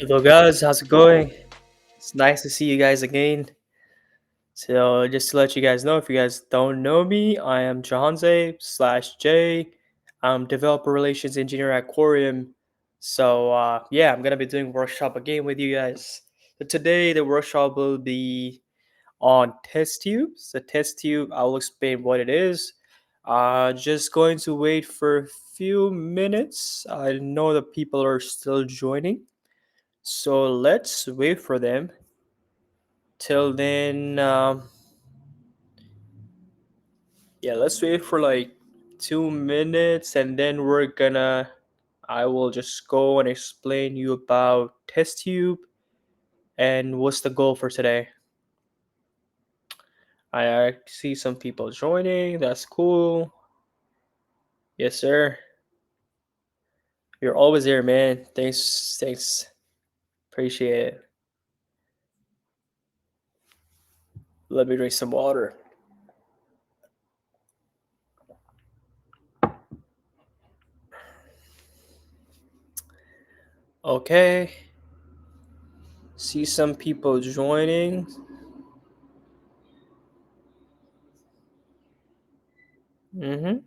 Hello guys, how's it going? It's nice to see you guys again. So just to let you guys know, if you guys don't know me, I am Johanze slash J. I'm developer relations engineer at Coreum. So yeah, I'm gonna be doing workshop again with you guys. So today the workshop will be on test tubes. The test tube, I will explain what it is. Just going to wait for a few minutes. I know that people are still joining. So let's wait for them. Till then, yeah, let's wait for like 2 minutes and then I will just go and explain you about test tube and what's the goal for today. I see some people joining. That's cool. Yes, sir. You're always there, man. Thanks. Appreciate it. Let me drink some water. Okay. See some people joining. Mm-hmm.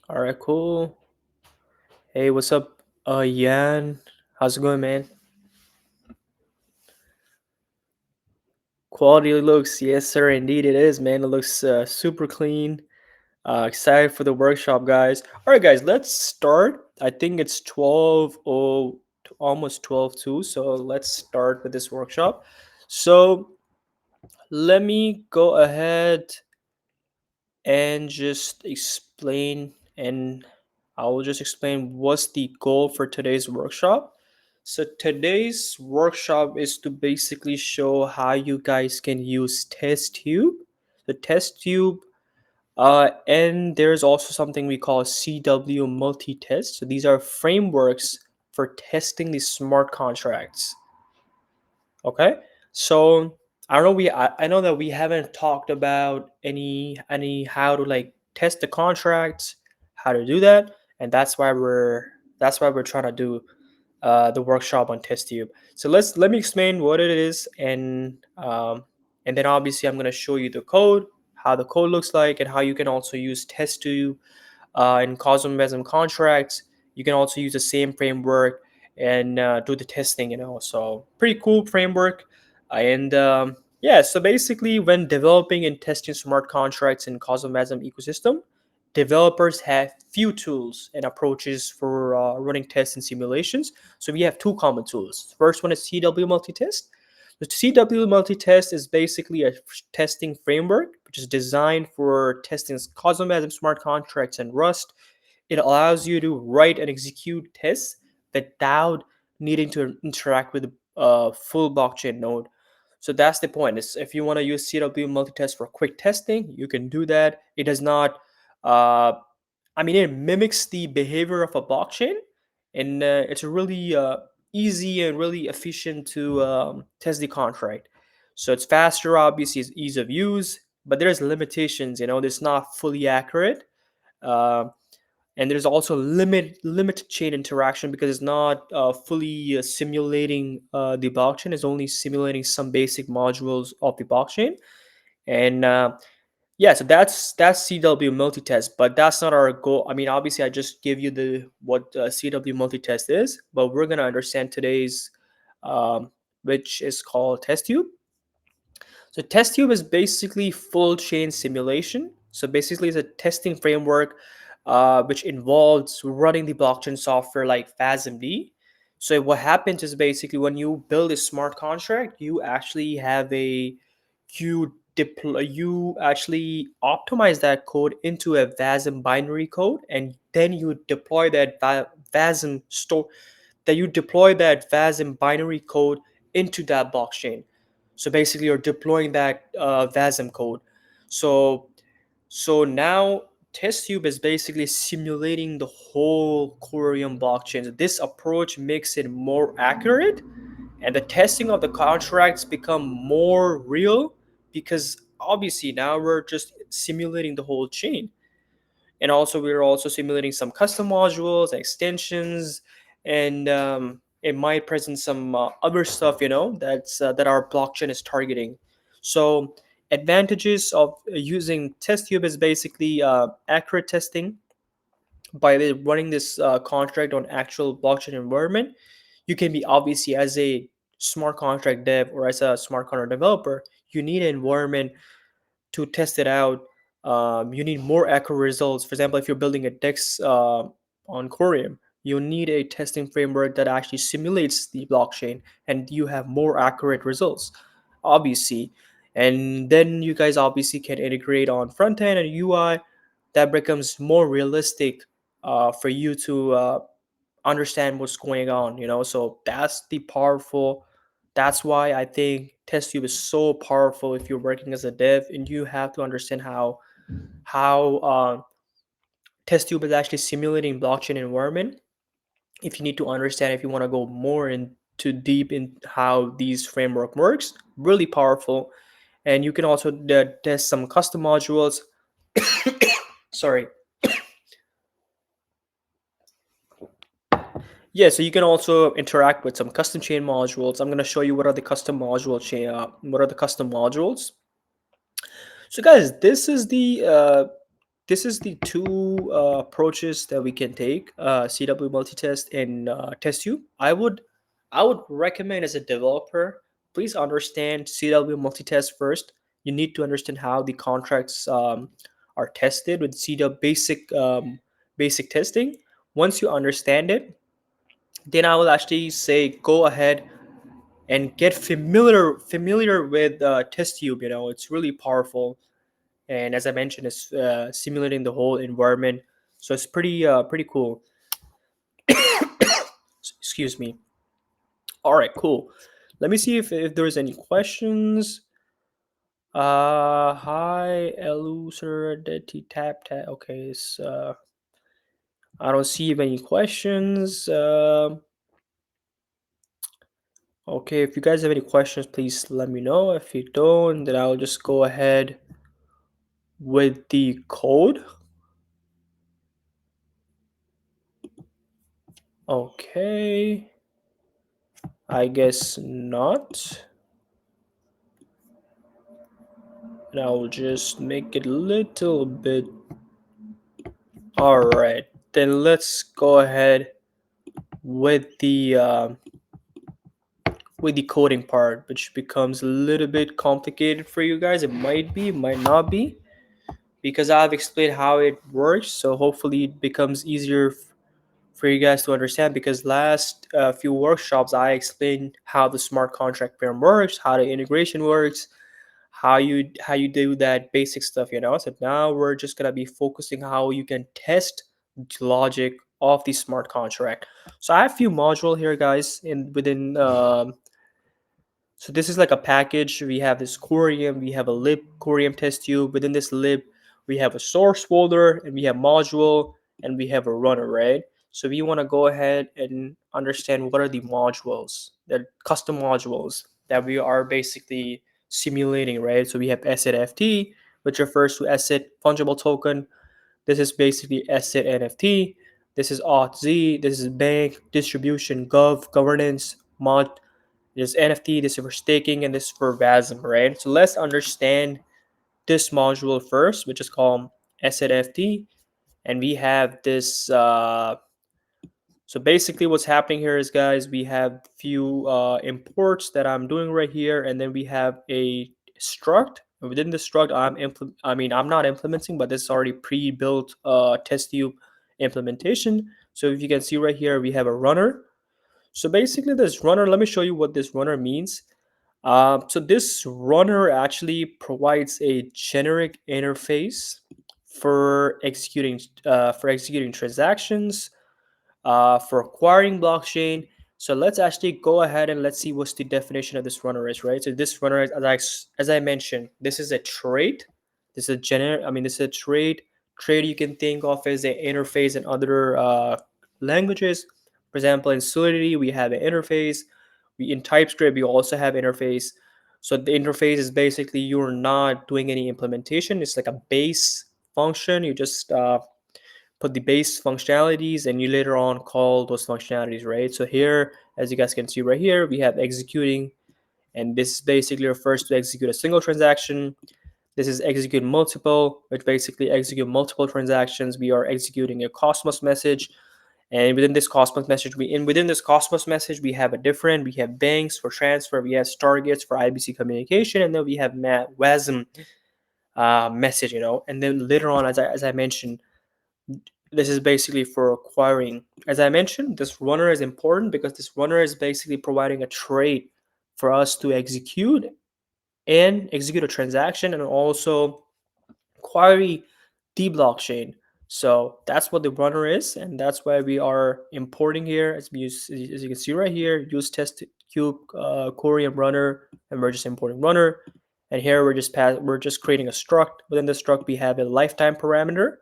All right, cool. Hey, what's up, Yan? How's it going, man? Quality looks, yes, sir, indeed it is, man. It looks super clean. Excited for the workshop, guys. All right, guys, let's start. I think it's 12 or almost 12 too. So let's start with this workshop. So let me go ahead and just explain, and I will just explain what's the goal for today's workshop. So today's workshop is to basically show how you guys can use test tube, the test tube, and there's also something we call CW multi-test. So these are frameworks for testing these smart contracts. Okay, so I know that we haven't talked about any how to like test the contracts, how to do that, and that's why we're trying to do the workshop on TestTube. So let me explain what it is, and then obviously I'm gonna show you the code, how the code looks like, and how you can also use TestTube in CosmWasm contracts. You can also use the same framework and do the testing. So pretty cool framework. And Yeah, so basically, when developing and testing smart contracts in CosmWasm ecosystem, developers have few tools and approaches for running tests and simulations. So we have two common tools. First one is CW multitest. The CW multitest is basically a testing framework which is designed for testing CosmWasm smart contracts and Rust. It allows you to write and execute tests without needing to interact with a full blockchain node. So that's the point. Is if you want to use CW multitest for quick testing, you can do that. It does not. Uh, I mean, it mimics the behavior of a blockchain, and it's really easy and really efficient to test the contract. So it's faster, obviously, it's ease of use, but there's limitations. It's not fully accurate. Uh, and there's also limited chain interaction because it's not fully simulating the blockchain. It's only simulating some basic modules of the blockchain. And Yeah, so that's CW multitest, but that's not our goal. I mean, obviously, I just give you the what CW multitest is, but we're gonna understand today's, um, which is called test tube. So test tube is basically full chain simulation. So basically, it's a testing framework which involves running the blockchain software like FASMD. So what happens is basically when you build a smart contract, you actually optimize that code into a WASM binary code, and then you deploy that WASM store that you deploy that WASM binary code into that blockchain. So basically, you're deploying that WASM code. So so now TestTube is basically simulating the whole Coreum blockchain. So this approach makes it more accurate, and the testing of the contracts become more real because obviously now we're just simulating the whole chain. And also we're also simulating some custom modules, extensions, and it might present some other stuff, that our blockchain is targeting. So advantages of using test tube is basically accurate testing. By running this contract on actual blockchain environment, you can be, obviously, as a smart contract dev or as a smart contract developer, you need an environment to test it out. You need more accurate results. For example, if you're building a DEX on Coreum, you need a testing framework that actually simulates the blockchain, and you have more accurate results, obviously. And then you guys obviously can integrate on front end and UI. That becomes more realistic for you to understand what's going on. So that's the powerful. That's why I think test tube is so powerful if you're working as a dev, and you have to understand how test tube is actually simulating blockchain environment. If you need to understand, if you want to go more into deep in how these framework works, really powerful. And you can also test some custom modules. Sorry. Yeah, so you can also interact with some custom chain modules. I'm going to show you what are the custom module chain. What are the custom modules? So guys, this is the two approaches that we can take: CW multitest and test tube. I would recommend, as a developer, please understand CW multitest first. You need to understand how the contracts are tested with CW basic testing. Once you understand it, then I will actually say go ahead and get familiar with test tube. It's really powerful, and as I mentioned, it's simulating the whole environment, so it's pretty cool. Excuse me. All right, cool. Let me see if there's any questions. Hi, Eluser, tap. Okay, I don't see any questions. Okay, if you guys have any questions, please let me know. If you don't, then I'll just go ahead with the code. Okay, I guess not. And I'll just make it a little bit. All right, then let's go ahead with the coding part, which becomes a little bit complicated for you guys. It might be, might not be, because I've explained how it works. So hopefully it becomes easier for you guys to understand. Because last few workshops I explained how the smart contract pair works, how the integration works, how you do that basic stuff. So now we're just gonna be focusing how you can test the logic of the smart contract. So I have a few module here, guys, in within so this is like a package. We have this Coreum, we have a lib Coreum-Test-Tube. Within this lib, we have a source folder, and we have module, and we have a runner, right? So we want to go ahead and understand what are the modules, the custom modules that we are basically simulating, right? So we have asset FT, which refers to asset fungible token. This is basically asset NFT. This is auth Z. This is bank, distribution, governance, mod. This NFT, this is for staking, and this is for WASM, right? So let's understand this module first, which is called asset FT. And we have this so basically what's happening here is, guys, we have few imports that I'm doing right here, and then we have a struct. And within the struct, I'm not implementing, but this is already pre-built test tube implementation. So if you can see right here, we have a runner. So basically this runner, let me show you what this runner means. So this runner actually provides a generic interface for executing transactions, for acquiring blockchain. So let's actually go ahead and let's see what's the definition of this runner is, right? So this runner, as I mentioned, this is a trade. This is a this is a trade. Trade you can think of as an interface in other languages. For example, in Solidity we have an interface. In TypeScript we also have interface. So the interface is basically you're not doing any implementation. It's like a base function. You just put the base functionalities, and you later on call those functionalities, right? So here, as you guys can see right here, we have executing, and this basically refers to execute a single transaction. This is execute multiple, which basically execute multiple transactions. We are executing a Cosmos message, and within this Cosmos message, we have a different. We have banks for transfer. We have targets for IBC communication, and then we have WASM message. And then later on, as I mentioned, this is basically for acquiring. As I mentioned, this runner is important because this runner is basically providing a trade for us to execute a transaction and also query the blockchain. So that's what the runner is, and that's why we are importing here. As you can see right here, use test cube Coreum runner, and we're just importing runner. And here we're just creating a struct. Within the struct, we have a lifetime parameter.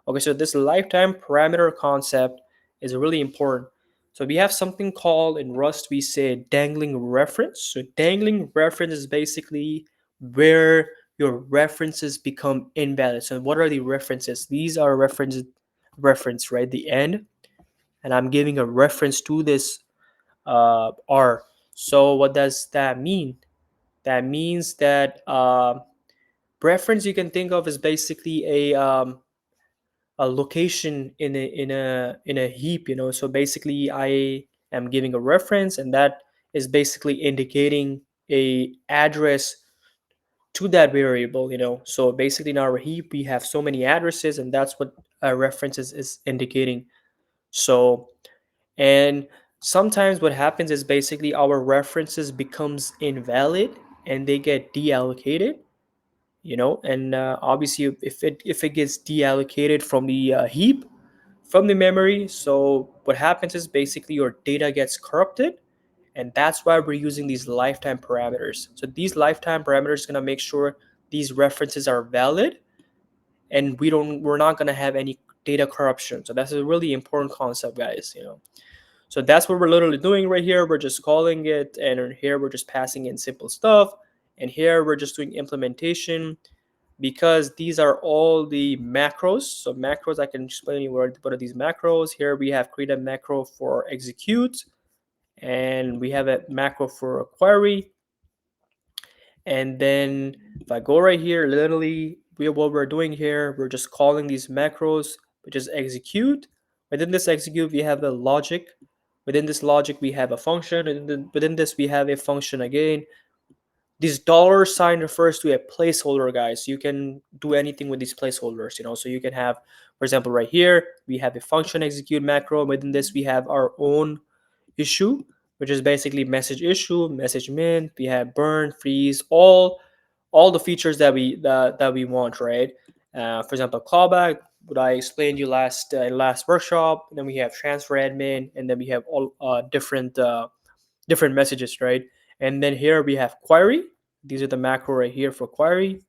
Okay, so this lifetime parameter concept is really important. So we have something called in Rust, we say dangling reference. So dangling reference is basically where your references become invalid. So what are the references? These are reference, right? The end, and I'm giving a reference to this R. So what does that mean? That means that reference you can think of as basically a location in a heap. So basically I am giving a reference, and that is basically indicating a address to that variable. So basically in our heap we have so many addresses, and that's what a reference is indicating. So, and sometimes what happens is basically our references becomes invalid and they get deallocated. And obviously if it gets deallocated from the heap, from the memory, so what happens is basically your data gets corrupted, and that's why we're using these lifetime parameters. So these lifetime parameters are going to make sure these references are valid, and we're not going to have any data corruption. So that's a really important concept, guys. So that's what we're literally doing right here. We're just calling it, and here we're just passing in simple stuff, and here we're just doing implementation, because these are all the macros. So macros, I can explain you what are these macros. Here we have create a macro for execute, and we have a macro for a query. And then if I go right here, literally what we're doing here, we're just calling these macros, which is execute. Within this execute, we have a logic. Within this logic, we have a function, and within this, we have a function again. This dollar sign refers to a placeholder, guys. You can do anything with these placeholders. So you can have, for example, right here we have a function execute macro. Within this we have our own issue, which is basically message issue, message mint. We have burn, freeze, all the features that we want, right? For example, callback, what I explained you last workshop. And then we have transfer admin, and then we have all different messages, right? And then here we have query. These are the macro right here for query.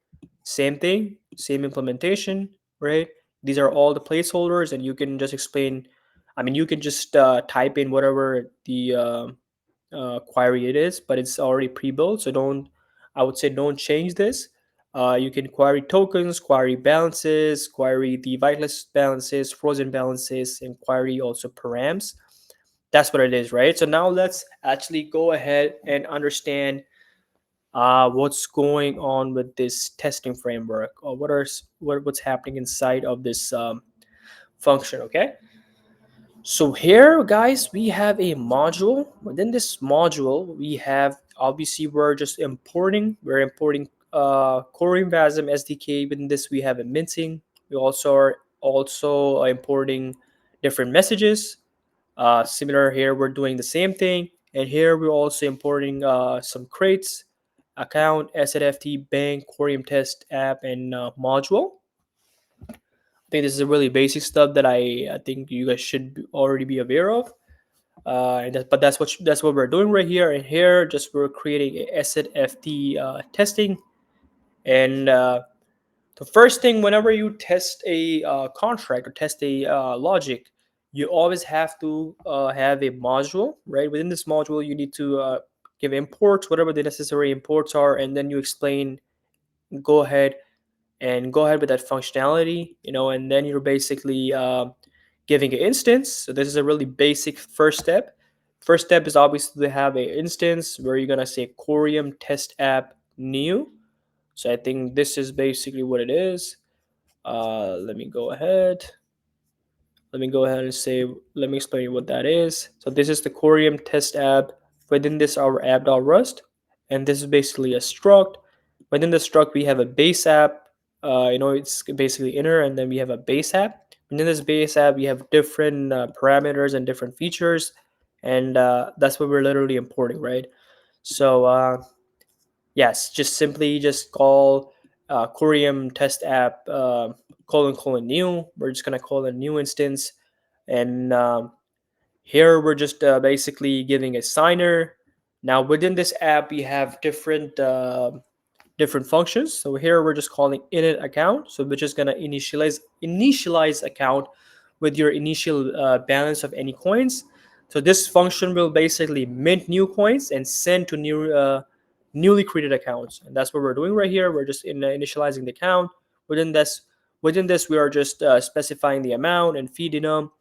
Same thing, same implementation, right? These are all the placeholders, and you can just explain. I mean, you can just type in whatever the query it is, but it's already pre-built. So I would say don't change this. You can query tokens, query balances, query the whitelist balances, frozen balances, and query also params. That's what it is, right? So now let's actually go ahead and understand what's going on with this testing framework, or what's happening inside of this function. Okay, so here, guys, we have a module. Within this module, we have, obviously we're importing Coreum-Wasm SDK. Within this, we have a minting. We also are importing different messages. Similar here, we're doing the same thing, and here we're also importing some crates, account, SNFT, bank, Coreum-Test app, and module. I think this is a really basic stuff that I think you guys should already be aware of. But that's what we're doing right here. And here, just we're creating a SNFT testing. And the first thing, whenever you test a contract or test a logic, you always have to have a module, right? Within this module, you need to give imports, whatever the necessary imports are, and then you go ahead and go ahead with that functionality, and then you're basically giving an instance. So this is a really basic first step. First step is obviously to have an instance where you're gonna say Coreum test app new. So I think this is basically what it is. Let me go ahead. And say, let me explain you what that is. So this is the Coreum test app. Within this, our app.rust, and this is basically a struct. Within the struct, we have a base app. It's basically inner, and then we have a base app. Within this base app, we have different parameters and different features, and that's what we're literally importing, right? So yes, just simply just call Coreum test app colon new. We're just gonna call a new instance, and here we're just basically giving a signer. Now within this app, we have different functions. So here we're just calling init account. So we're just gonna initialize account with your initial balance of any coins. So this function will basically mint new coins and send to newly created accounts, and that's what we're doing right here. We're just initializing the account. Within this, we are just specifying the amount and feeding them,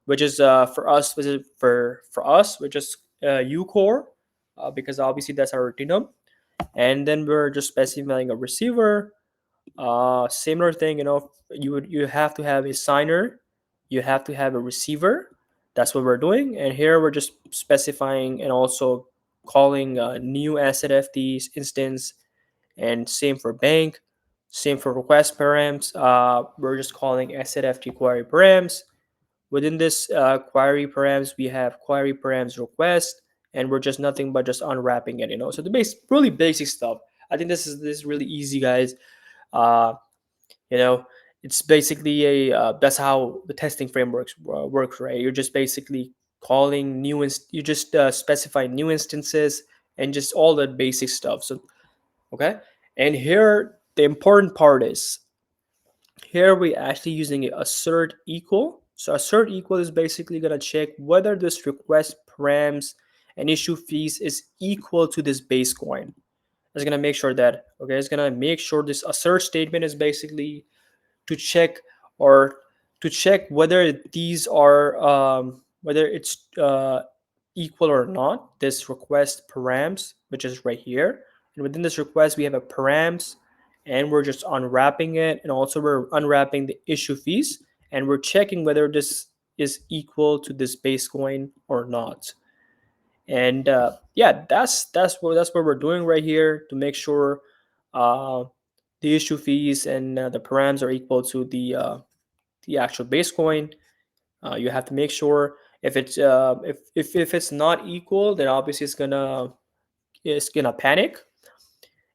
which is for us, which is ucore, because obviously that's our denom. And then we're just specifying a receiver. Similar thing, you have to have a signer, you have to have a receiver. That's what we're doing. And here we're just specifying and also calling new asset FTs instance, and same for bank, same for request params. We're just calling asset FT query params. Within this query params, we have query params request, and we're just nothing but just unwrapping it. So the really basic stuff. I think this is really easy, guys. Uh, you know, it's basically that's how the testing frameworks works, right? You're just basically calling you just specify new instances and just all that basic stuff. So okay, and here the important part is, here we're actually using a assert equal. So assert equal is basically going to check whether this request params and issue fees is equal to this base coin. It's going to make sure that, okay, it's going to make sure this assert statement is basically to check, or to check whether these are whether it's equal or not, this request params, which is right here. And within this request, we have a params, and we're just unwrapping it, and also we're unwrapping the issue fees, and we're checking whether this is equal to this base coin or not. And yeah, that's what we're doing right here, to make sure uh, the issue fees and the params are equal to the actual base coin. You have to make sure, if it's if it's not equal, then obviously it's gonna panic,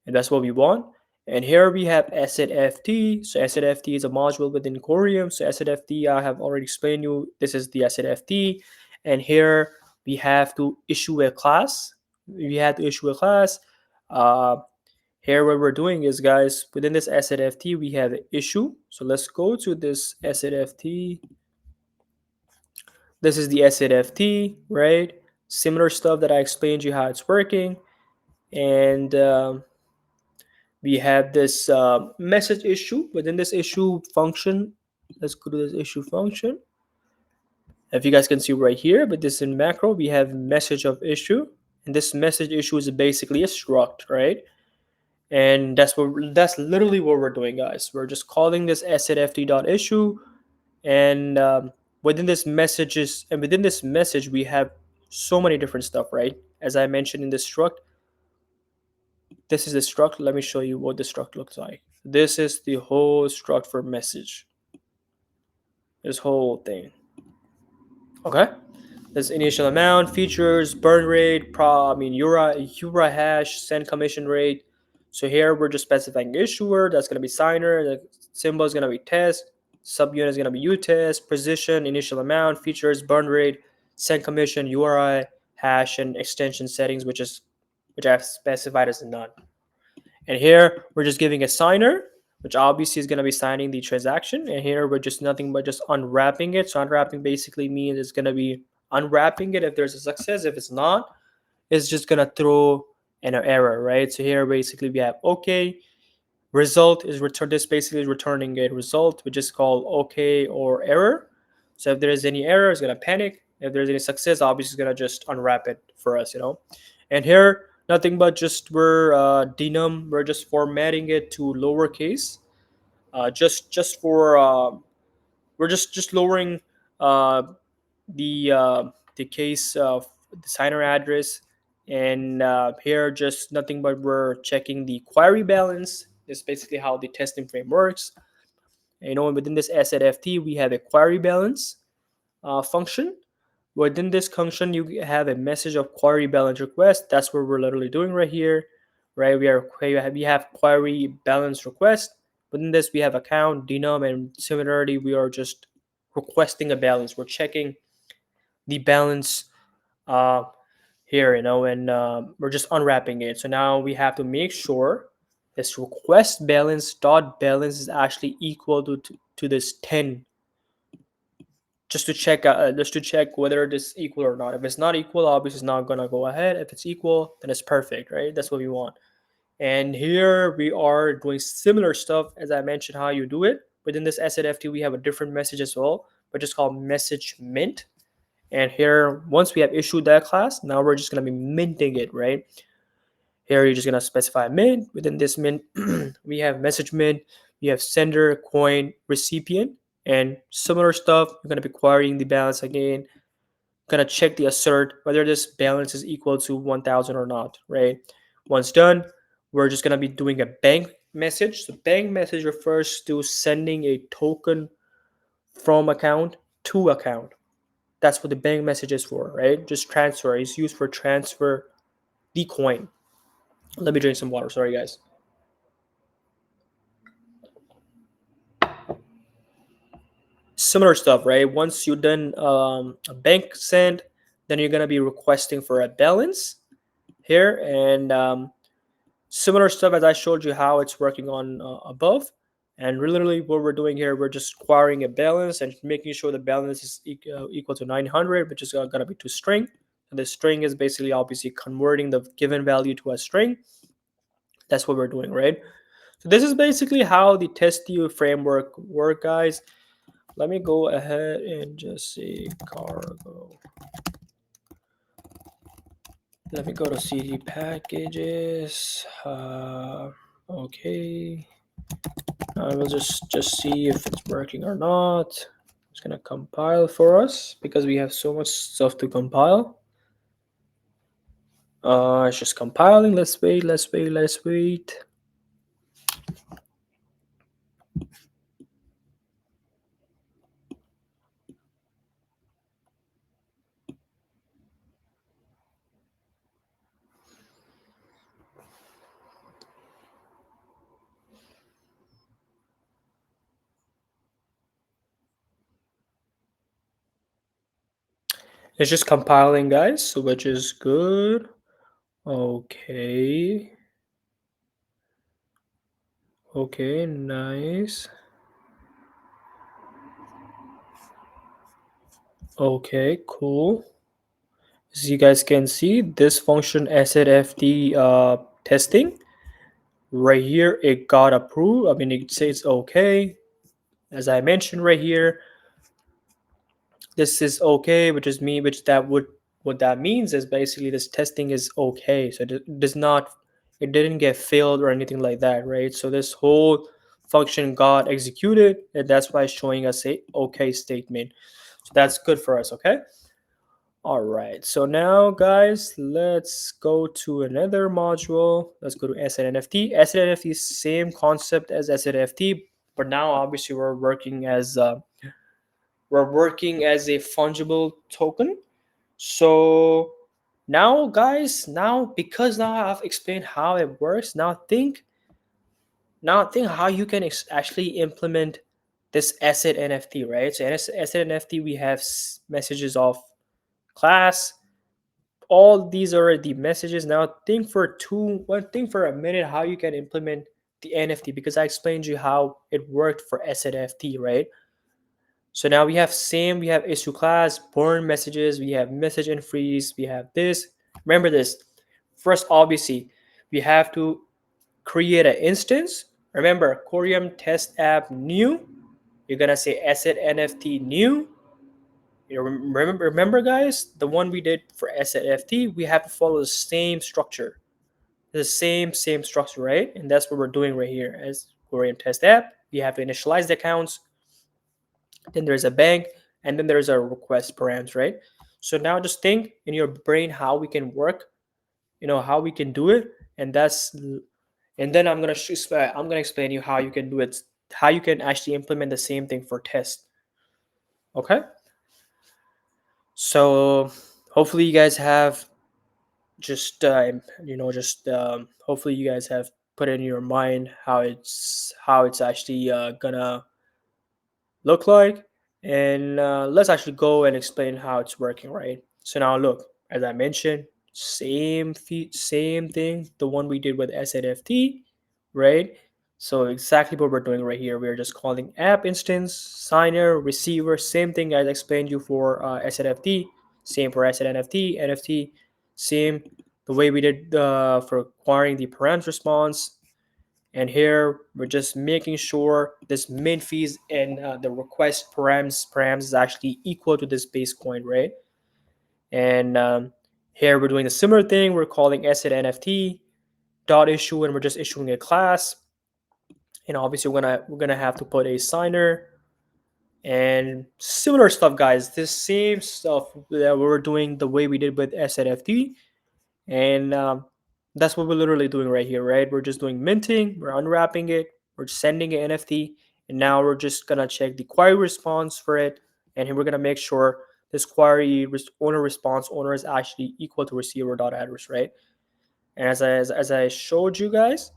and that's what we want. And here we have asset FT. So asset FT is a module within Coreum. So asset FT, I have already explained you. This is the asset FT, and here we have to issue a class. We have to issue a class. Uh, Here what we're doing is, guys, within this asset FT, we have an issue. So let's go to this asset FT. This is the asset FT, right? Similar stuff that I explained you how it's working. And we have this message issue. Within this issue function, let's go to this issue function. If you guys can see right here, but this in macro, we have message of issue. And this message issue is basically a struct, right? And that's literally what we're doing, guys. We're just calling this assetft.issue, and within this message we have so many different stuff, right? As I mentioned in this struct, this is the struct. Let me show you what the struct looks like. This is the whole struct for message, this whole thing. Okay, this initial amount, features, burn rate, URA hash, send commission rate. So here we're just specifying issuer, that's going to be signer, the symbol is going to be test, subunit is going to be utest, position, initial amount, features, burn rate, send commission, URI, hash, and extension settings, which I've specified as none. And here we're just giving a signer, which obviously is going to be signing the transaction. And here we're just nothing but just unwrapping it. So unwrapping basically means it's going to be unwrapping it if there's a success. If it's not, it's just going to throw an error, right? So here basically we have okay, Result is return. This basically is returning a result, which is called OK or error. So if there is any error, it's gonna panic. If there's any success, obviously it's gonna just unwrap it for us, And here, nothing but just we're denum. We're just formatting it to lowercase. Just for we're just lowering uh, the uh, the case of the signer address, and here just nothing but we're checking the query balance. This is basically how the testing frame works. Within this SNFT we have a query balance function. Within this function you have a message of query balance request. That's what we're literally doing right here, right? We have query balance request. Within this we have account denom, and similarly we are just requesting a balance. We're checking the balance uh, here, and we're just unwrapping it. So now we have to make sure this request balance dot balance is actually equal to this 10, just to check whether this is equal or not. If it's not equal, obviously it's not gonna go ahead. If it's equal, then it's perfect, right? That's what we want. And here we are doing similar stuff as I mentioned how you do it. Within this SNFT, we have a different message as well, which is called message mint. And here, once we have issued that class, now we're just gonna be minting it, right? Here, you're just gonna specify mint. Within this mint, we have message mint, we have sender, coin, recipient, and similar stuff. You're gonna be querying the balance again. Gonna check the assert whether this balance is equal to 1,000 or not, right? Once done, we're just gonna be doing a bank message. So bank message refers to sending a token from account to account. That's what the bank message is for, right? Just transfer. It's used for transfer the coin. Let me drink some water. Sorry, guys. Similar stuff, right? Once you've done a bank send, then you're gonna be requesting for a balance here, and similar stuff as I showed you how it's working on above. And literally, what we're doing here, we're just querying a balance and making sure the balance is equal to 900, which is gonna be to string. And the string is basically obviously converting the given value to a string. That's what we're doing, right? So this is basically how the test-tube framework work, guys. Let me go ahead and just say cargo. Let me go to CD packages. Okay. I will just see if it's working or not. It's gonna compile for us because we have so much stuff to compile. It's just compiling. Let's wait. It's just compiling, guys, so which is good. Okay. Okay, nice. Okay, cool. As you guys can see, this function SNFT testing right here, it got approved. I mean, it says okay. As I mentioned right here, this is okay, what that means is basically this testing is okay. So it didn't get failed or anything like that, right? So this whole function got executed, and that's why it's showing us a okay statement. So that's good for us, okay? All right, so now guys, let's go to another module. Let's go to SNFT. SNFT is same concept as SNFT, but now obviously we're working as a fungible token. So now guys, because now I've explained how it works, now think how you can actually implement this asset NFT, right? So asset NFT, we have messages of class. All these are the messages. Now think for a minute how you can implement the NFT, because I explained you how it worked for asset NFT, right? So now we have issue class, born messages, we have message and freeze, we have this. Remember this. First, obviously, we have to create an instance, Remember, Coreum test app new. You're gonna say asset NFT new. You remember, guys, the one we did for asset NFT, we have to follow the same structure, the same structure, right? And that's what we're doing right here. As Coreum test app, we have to initialize the accounts. Then there's a bank, and then there's a request params, right? So now just think in your brain how we can work, how we can do it, and then I'm gonna explain you how you can do it, how you can actually implement the same thing for test. Okay. So hopefully you guys have hopefully you guys have put in your mind how it's actually gonna look like, and let's actually go and explain how it's working, right? So now look, as I mentioned, same thing, the one we did with SNFT, right? So exactly what we're doing right here, we're just calling app instance, signer, receiver, same thing as I explained you for SNFT, same for SNFT, NFT, same the way we did for acquiring the params response. And here we're just making sure this min fees and the request params is actually equal to this base coin, right? And here we're doing a similar thing. We're calling asset NFT dot issue, and we're just issuing a class. And obviously we're gonna have to put a signer and similar stuff, guys. This same stuff that we're doing the way we did with SNFT, and that's what we're literally doing right here, right? We're just doing minting, we're unwrapping it, we're sending an NFT, and now we're just gonna check the query response for it, and here we're gonna make sure this query owner response owner is actually equal to receiver.address, right? And as I showed you guys,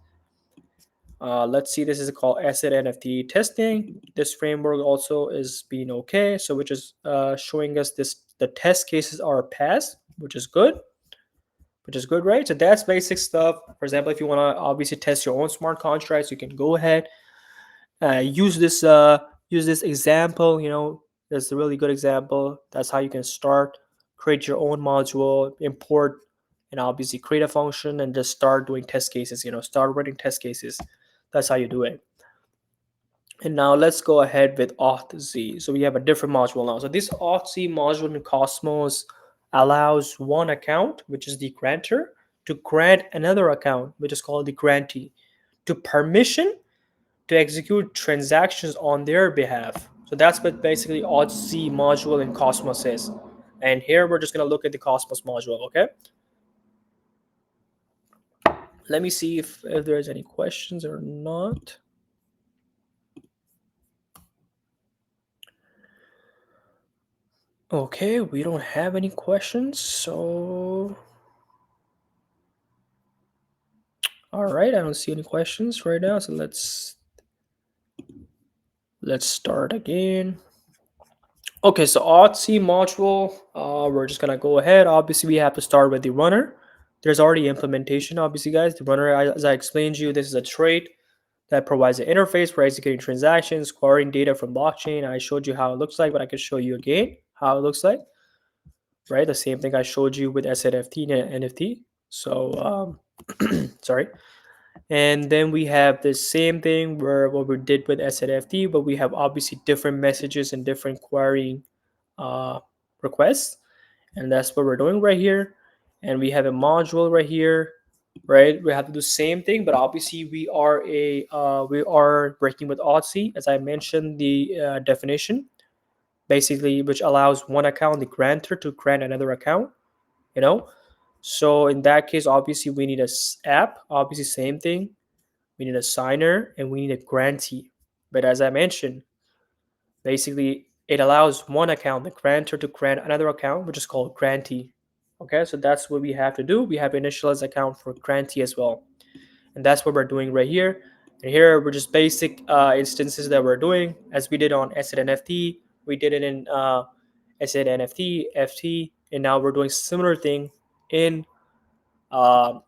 let's see, this is called asset NFT testing. This framework also is being okay, so which is showing us the test cases are passed, which is good, right? So that's basic stuff. For example, if you want to obviously test your own smart contracts, you can go ahead, use this example. That's a really good example. That's how you can start, create your own module, import, and obviously create a function and just start doing test cases. Start writing test cases. That's how you do it. And now let's go ahead with auth-z. So we have a different module now. So this auth-z module in Cosmos allows one account, which is the grantor, to grant another account, which is called the grantee, to permission to execute transactions on their behalf. So that's what basically auth-z module in Cosmos is. And here we're just going to look at the Cosmos module, okay? Let me see if there's any questions or not. Okay, we don't have any questions, so all right, I don't see any questions right now, so let's start again. Okay, so auth-z module, we're just gonna go ahead. Obviously, we have to start with the runner. There's already implementation, obviously, guys. The runner, as I explained to you, this is a trait that provides an interface for executing transactions, querying data from blockchain. I showed you how it looks like, but I can show you again how it looks like. Right, the same thing I showed you with SNFT and NFT. So, sorry. And then we have the same thing where what we did with SNFT, but we have obviously different messages and different querying uh, requests. And that's what we're doing right here. And we have a module right here, right? We have to do the same thing, but obviously we are working with auth-z, as I mentioned the definition, basically, which allows one account, the grantor, to grant another account. So in that case, obviously we need a app. Obviously, same thing. We need a signer and we need a grantee. But as I mentioned, basically it allows one account, the grantor, to grant another account, which is called grantee. Okay, so that's what we have to do. We have initialize account for grantee as well. And that's what we're doing right here. And here we're just basic instances that we're doing as we did on asset NFT. We did it in asset NFT, FT, and now we're doing similar thing in uh,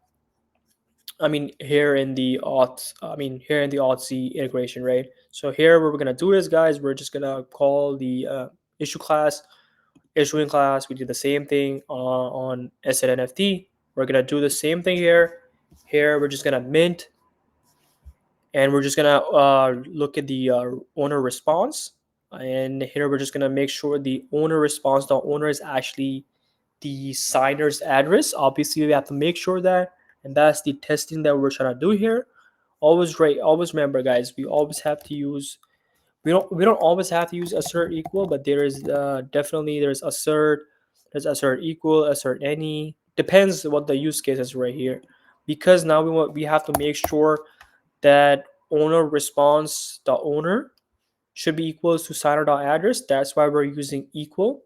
here in the auth-z integration, right? So here what we're gonna do is, guys, we're just gonna call the issuing class. We did the same thing on asset NFT. We're gonna do the same thing here. Here we're just gonna mint and we're just gonna look at the owner response. And here we're just gonna make sure the owner response, the owner is actually the signer's address. Obviously, we have to make sure that, and that's the testing that we're trying to do here. Always right, always remember, guys. We always have to use. We don't always have to use assert equal, but there is definitely there's assert equal, assert any. Depends what the use case is right here, because now we have to make sure that owner response the owner should be equals to signer dot address. That's why we're using equal.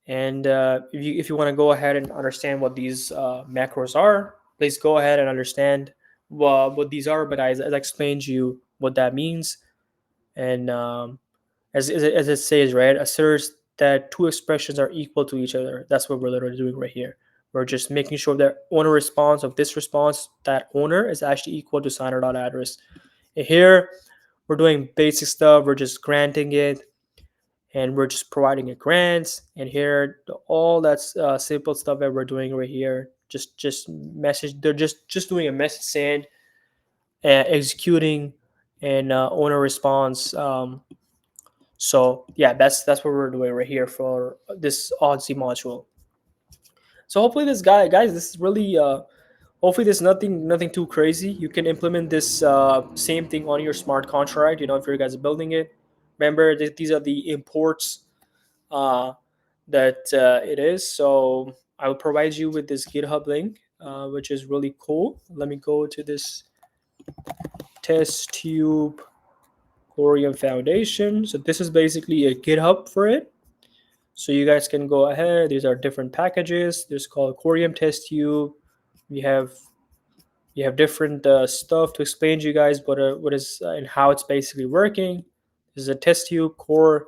And if you want to go ahead and understand what these macros are, please go ahead and understand what these are. But I explained to you what that means. And as it says, right, asserts that two expressions are equal to each other. That's what we're literally doing right here. We're just making sure that owner response of this response, that owner is actually equal to signer dot address. And here we're doing basic stuff. We're just granting it, and we're just providing a grant. And here all that's simple stuff that we're doing right here. Just message. They're just doing a message send, executing, and owner response. So yeah, that's what we're doing right here for this Odyssey module. So hopefully guys, this is really hopefully there's nothing too crazy. You can implement this same thing on your smart contract. If you guys are building it, remember that these are the imports uh, that it is. So I will provide you with this GitHub link, which is really cool. Let me go to this test tube Coreum Foundation. So this is basically a GitHub for it. So you guys can go ahead. These are different packages. There's called Coreum-Test-Tube. We have different stuff to explain to you guys what is and how it's basically working. This is a test tube core.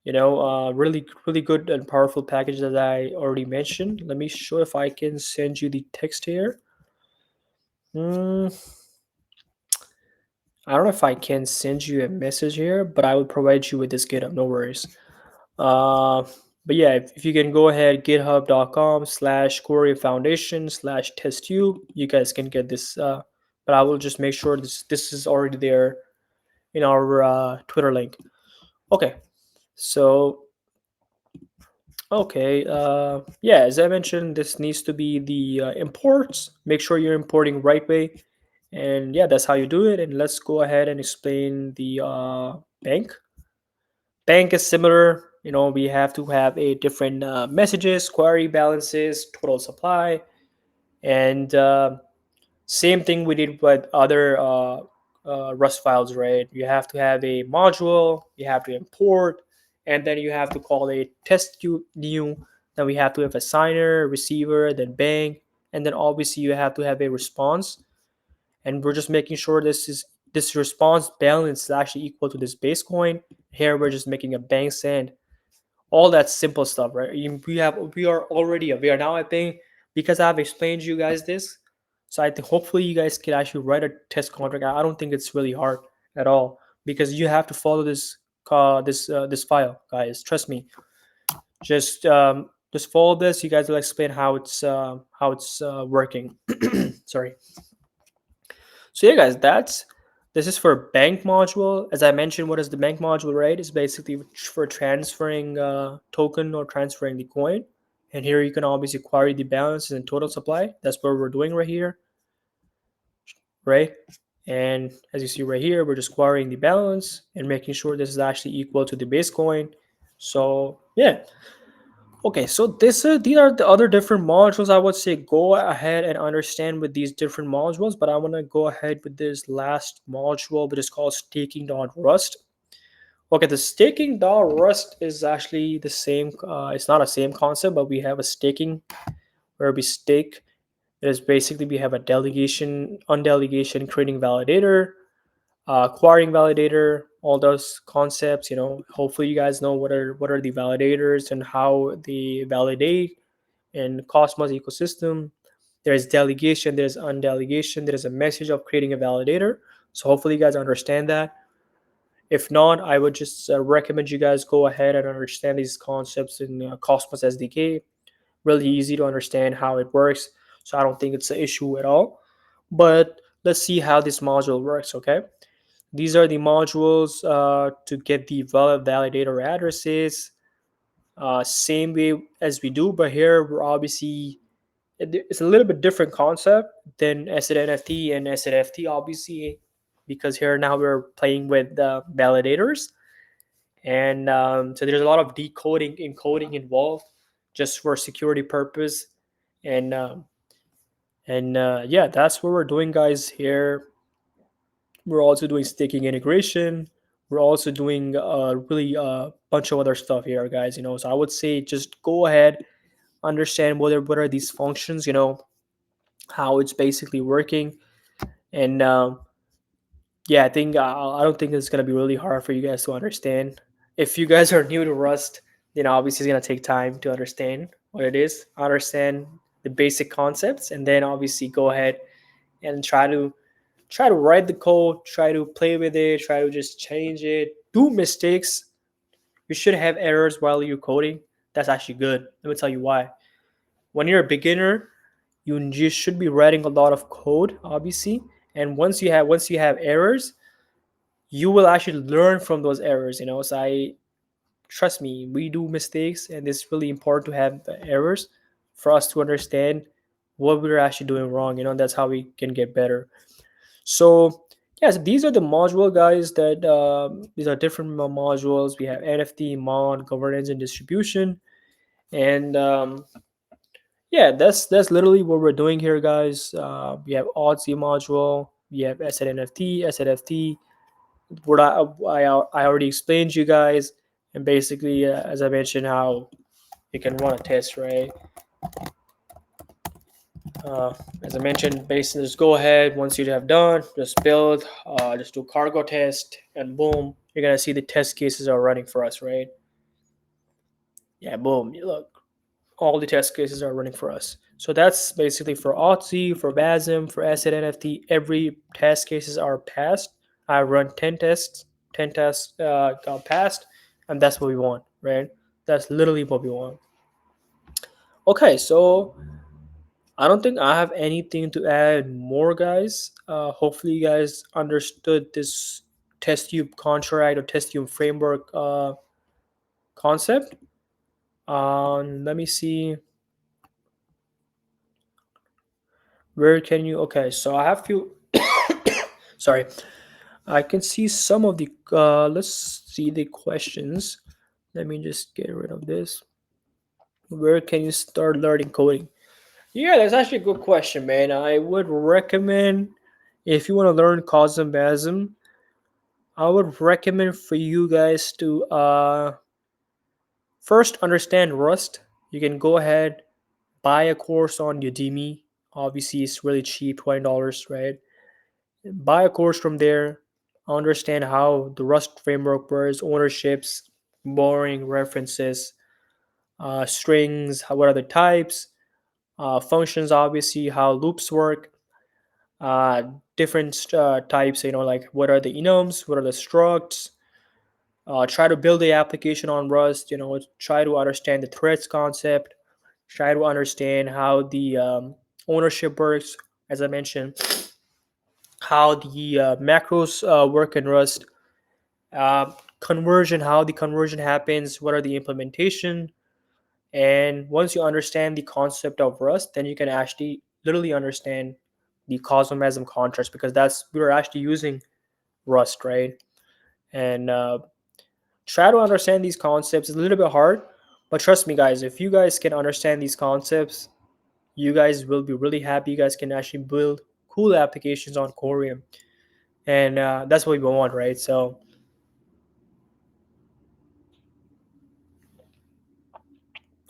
Really good and powerful package that I already mentioned. Let me show if I can send you the text here. I don't know if I can send you a message here, but I will provide you with this GitHub. No worries. Uh, but yeah, if you can go ahead, github.com/Coreum Foundation/testtube, you guys can get this. But I will just make sure this is already there in our Twitter link. Okay, so okay, yeah, as I mentioned, this needs to be the imports. Make sure you're importing right way, and yeah, that's how you do it. And let's go ahead and explain the bank. Bank is similar. We have to have a different messages, query balances, total supply, and same thing we did with other Rust files, right? You have to have a module, you have to import, and then you have to call a test new. Then we have to have a signer, receiver, then bank, and then obviously you have to have a response. And we're just making sure this response balance is actually equal to this base coin. Here we're just making a bank send, all that simple stuff, right? We are now, I think, because I've explained to you guys this, so I think hopefully you guys can actually write a test contract. I don't think it's really hard at all, because you have to follow this file, guys. Trust me. Just follow this. You guys will explain how it's working. Sorry. So yeah, guys, this is for bank module. As I mentioned, what is the bank module, right? It's basically for transferring token or transferring the coin. And here you can obviously query the balances and total supply. That's what we're doing right here, right? And as you see right here, we're just querying the balance and making sure this is actually equal to the base coin. So yeah. Okay, so these are the other different modules. I would say go ahead and understand with these different modules, but I want to go ahead with this last module, which is called staking.rust. Okay, the staking.rust is actually the same. It's not a same concept, but we have a staking where we stake. It is basically we have a delegation, undelegation, creating validator, acquiring validator, all those concepts. Hopefully you guys know what are the validators and how they validate in Cosmos ecosystem. There's delegation, there's undelegation, there's a message of creating a validator. So hopefully you guys understand that. If not, I would just recommend you guys go ahead and understand these concepts in Cosmos SDK. Really easy to understand how it works. So I don't think it's an issue at all. But let's see how this module works. Okay, these are the modules to get the validator addresses, same way as we do, but here we're obviously, it's a little bit different concept than SNFT and SNFT, obviously, because here now we're playing with validators, and so there's a lot of decoding, encoding involved, just for security purpose, and yeah, that's what we're doing, guys. Here we're also doing staking integration. We're also doing really a bunch of other stuff here, guys. So I would say just go ahead, understand what are these functions. How it's basically working, and yeah, I think I don't think it's gonna be really hard for you guys to understand. If you guys are new to Rust, then obviously it's gonna take time to understand what it is, understand the basic concepts, and then obviously go ahead and try to write the code, try to play with it, try to just change it, do mistakes. You should have errors while you're coding. That's actually good. Let me tell you why. When you're a beginner, you just should be writing a lot of code, obviously. And once you have errors, you will actually learn from those errors. So I trust me, we do mistakes, and it's really important to have the errors for us to understand what we're actually doing wrong. That's how we can get better. So yes, these are the module, guys. That these are different modules. We have NFT, mod, governance, and distribution, and yeah, that's literally what we're doing here, guys. We have ODC module, we have SNFT, SNFT. What I already explained to you guys, and basically, as I mentioned, how you can run a test, right? As I mentioned, basically, just go ahead. Once you have done, just build, just do cargo test, and boom, you're gonna see the test cases are running for us, right? Yeah, boom. Look, all the test cases are running for us. So that's basically for OTC, for WASM, for Asset NFT. Every test cases are passed. I run 10 tests. 10 tests got passed, and that's what we want, right? That's literally what we want. Okay, so I don't think I have anything to add more, guys. Hopefully, you guys understood this test tube contract or test tube framework concept. Let me see. Where can you? Okay, so I have few. Sorry, I can see some of the. Let's see the questions. Let me just get rid of this. Where can you start learning coding? Yeah, that's actually a good question, man. I would recommend, if you want to learn CosmWasm, I would recommend for you guys to first understand Rust. You can go ahead, buy a course on Udemy. Obviously, it's really cheap, $20, right? Buy a course from there. Understand how the Rust framework works, ownerships, borrowing, references, strings, what are the types, functions, obviously, how loops work, uh, different types, like what are the enums, what are the structs. Try to build the application on Rust, try to understand the threads concept, try to understand how the ownership works, as I mentioned, how the macros work in Rust, conversion, how the conversion happens, what are the implementation. And once you understand the concept of Rust, then you can actually literally understand the CosmWasm contracts, because we're actually using Rust, right? And try to understand these concepts. It's a little bit hard, but trust me, guys, if you guys can understand these concepts, you guys will be really happy. You guys can actually build cool applications on Coreum, and that's what we want, right? So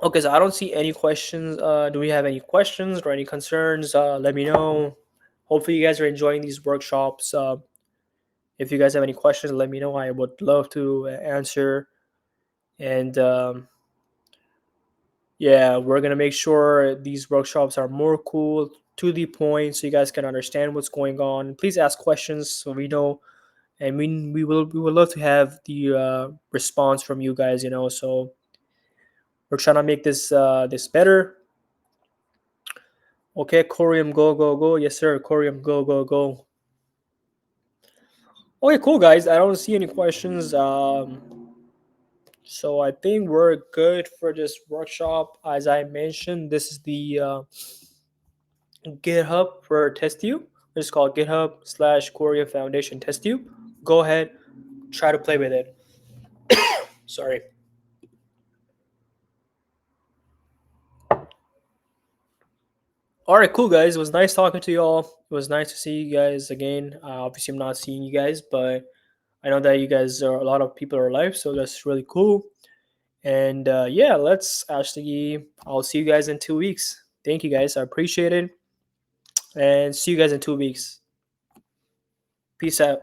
okay, so I don't see any questions. Do we have any questions or any concerns? Let me know. Hopefully, you guys are enjoying these workshops. If you guys have any questions, let me know. I would love to answer. And yeah, we're gonna make sure these workshops are more cool, to the point, so you guys can understand what's going on. Please ask questions so we know, and we would love to have the response from you guys. So we're trying to make this better. Okay, Corium, go, go, go. Yes, sir. Corium, go, go, go. Okay, cool, guys. I don't see any questions. So I think we're good for this workshop. As I mentioned, this is the GitHub for TestTube. It's called GitHub/Coreum Foundation TestTube. Go ahead, try to play with it. Sorry. All right, cool, guys. It was nice talking to you all. It was nice to see you guys again. Obviously, I'm not seeing you guys, but I know that you guys are a lot of people are alive, so that's really cool. And yeah, let's actually, I'll see you guys in 2 weeks. Thank you, guys. I appreciate it. And see you guys in 2 weeks. Peace out.